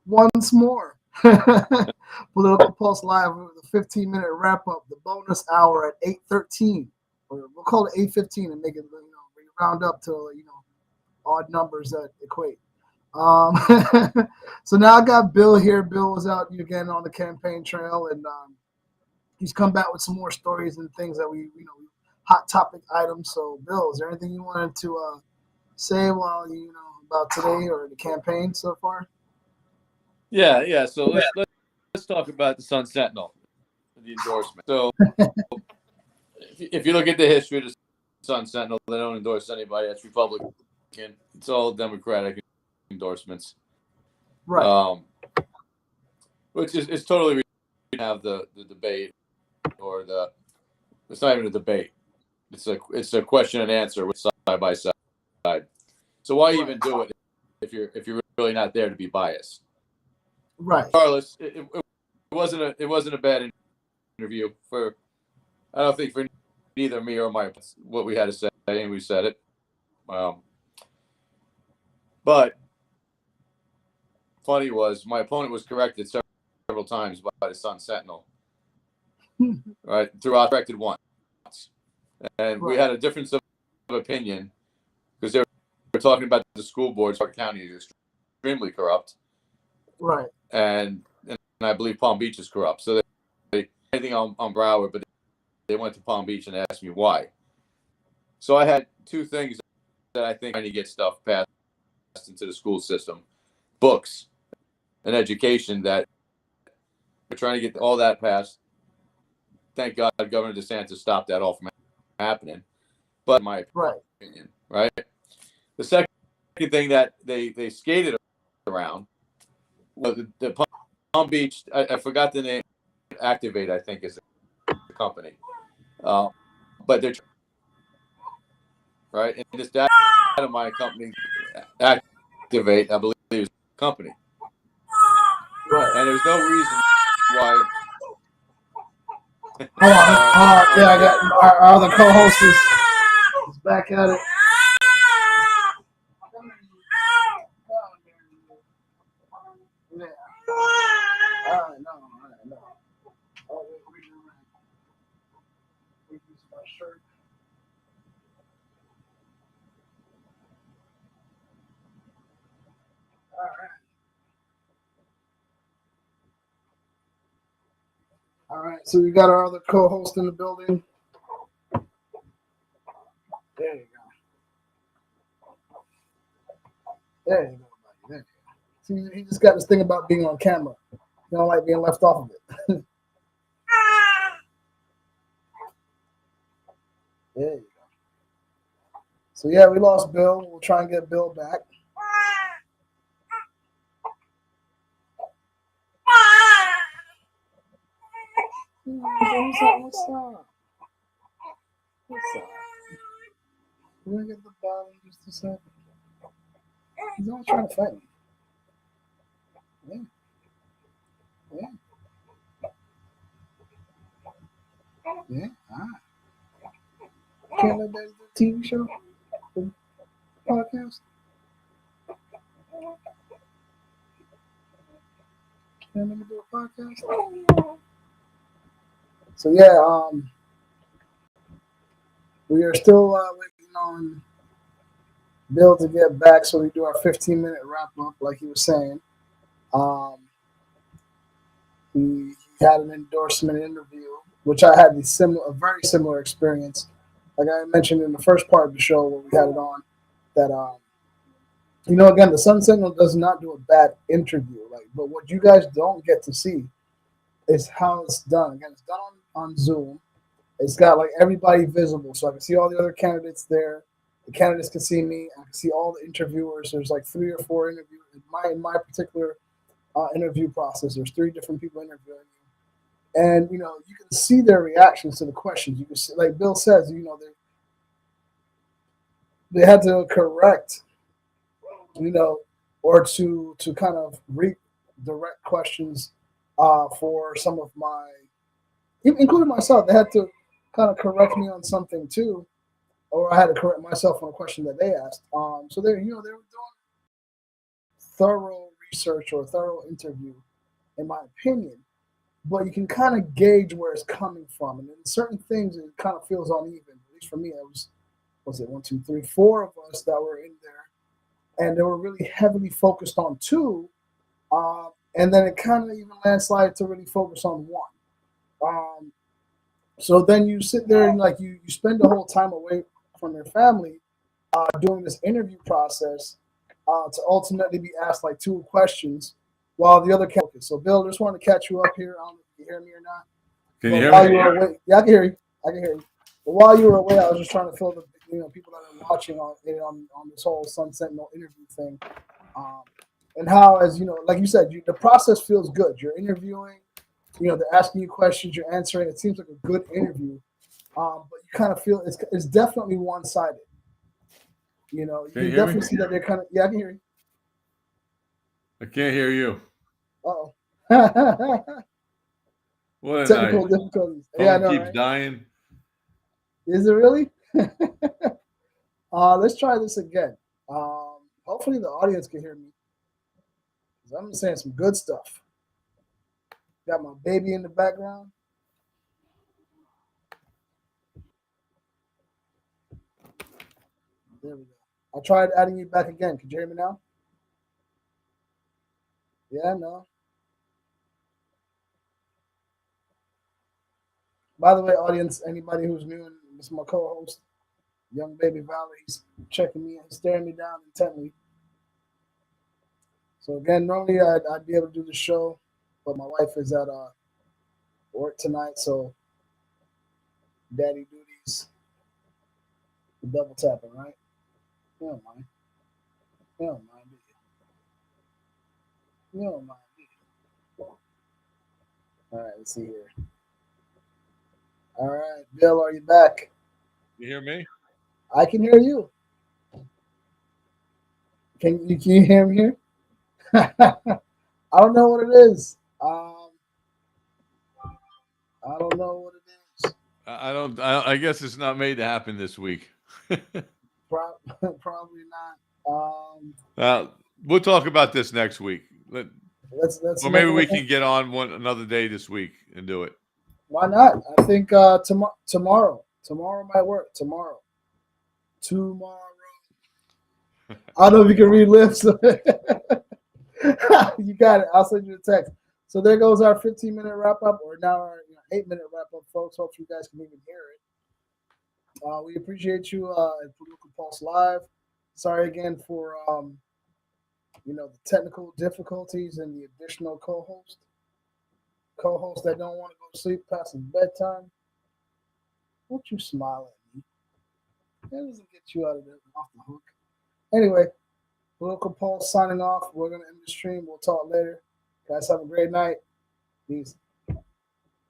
once more. Political Pulse Live with a 15-minute wrap up, the bonus hour at 8:13, or we'll call it 8:15 and make it round up to odd numbers that equate. Um, so now I got Bill here. Bill was out again on the campaign trail, and he's come back with some more stories and things that we hot topic items. So Bill, is there anything you wanted to say while about today or the campaign so far? Yeah. So let's talk about the Sun Sentinel, the endorsement. So if you look at the history of the Sun Sentinel, they don't endorse anybody that's Republican. It's all Democratic endorsements. Right. Which is totally have the debate or it's not even a debate. It's a question and answer with side by side. So why even do it if you're really not there to be biased? Right. Regardless, it wasn't a bad interview for, I don't think, for neither me or what we had to say, and we said it. But funny was my opponent was corrected several times by the Sun Sentinel. Right, throughout, corrected once, and we had a difference of opinion because they were talking about the school boards. Our county is extremely corrupt. Right. And I believe Palm Beach is corrupt. So they anything on Broward, but they went to Palm Beach and asked me why. So I had two things that I think I need to get stuff passed into the school system: books and education. That we're trying to get all that passed. Thank God Governor DeSantis stopped that all from happening. But in my opinion, right? The second thing that they skated around was the Palm Beach. I forgot the name. Activate, I think, is the company. But they're right, and this data of my company, Activate, I believe, is a company. Right. And there's no reason why. Yeah, I got our other co-host is back at it. Yeah. All right, no. Oh, we my shirt. All right. All right, so we got our other co-host in the building. There you go. There you go, buddy. There you go. See, he just got this thing about being on camera. You don't like being left off of it. There you go. So yeah, we lost Bill. We'll try and get Bill back. What's up? We're gonna get the ball in just a second. He's always trying to fight me. Yeah. Can't let that TV show, podcast. Can't let me do a podcast. So yeah, we are still waiting on Bill to get back so we do our 15-minute wrap up, like he was saying. He had an endorsement interview, which I had a very similar experience. Like I mentioned in the first part of the show where we had it on, that again, the Sun Sentinel does not do a bad interview. But what you guys don't get to see is how it's done. Again, it's done on Zoom. It's got everybody visible, so I can see all the other candidates there. The candidates can see me. I can see all the interviewers. There's 3 or 4 interviews in my particular interview process. There's 3 different people interviewing you, and you can see their reactions to the questions. You can see, like Bill says, they had to correct, or to kind of redirect questions for some of my, including myself. They had to kind of correct me on something too, or I had to correct myself on a question that they asked. So they were doing thorough research or a thorough interview, in my opinion. But you can kind of gauge where it's coming from, and in certain things it kind of feels uneven. At least for me, it was it one, two, three, four of us that were in there, and they were really heavily focused on two, and then it kind of even landslide to really focus on one. Um, so then you sit there and like you spend the whole time away from your family doing this interview process to ultimately be asked like two questions while the other can focus. So Bill, just want to catch you up here. I don't know if you hear me or not. Can you But hear while me? you were away, yeah, I can hear you. I can hear you. But while you were away, I was just trying to fill the people that are watching on this whole Sun Sentinel interview thing, um, and how, as you know, like you said, the process feels good. You're interviewing, they're asking you questions, you're answering. It seems like a good interview, but you kind of feel it's definitely one sided. You Can you can hear me? definitely see that they're kind of yeah, I can hear you. I can't hear you. Uh-oh. What a Technical night. difficulties. Yeah, I Phone know, keeps right? dying. Is it really? Let's try this again. Hopefully the audience can hear me, 'cause I'm saying some good stuff. Got my baby in the background. There we go. I tried adding you back again. Can you hear me now? Yeah, no. By the way, audience, anybody who's new, and this is my co-host, young baby Valerie. He's checking me and staring me down intently. So again, normally I'd be able to do the show, but my wife is at work tonight, so daddy duties, the double tapping, right? You don't mind. You don't mind, do you? You don't mind, do you? All right, let's see here. All right, Bill, are you back? You hear me? I can hear you. Can you hear me here? I don't know what it is. I don't know what it is. I don't. I guess it's not made to happen this week. Probably not. We'll talk about this next week. Let's Or make maybe it. we can get on another day this week and do it. Why not? I think tomorrow might work. Tomorrow. I don't know if you can read lips. You got it. I'll send you a text. So there goes our 15-minute wrap up, or now our 8-minute wrap up, folks. Hopefully you guys can even hear it. We appreciate you at Political Pulse Live. Sorry again for the technical difficulties and the additional co-hosts that don't want to go to sleep past his bedtime. Won't you smile at me? That doesn't get you out of there off the hook. Anyway, Political Pulse signing off. We're gonna end the stream. We'll talk later. Guys, have a great night. Peace.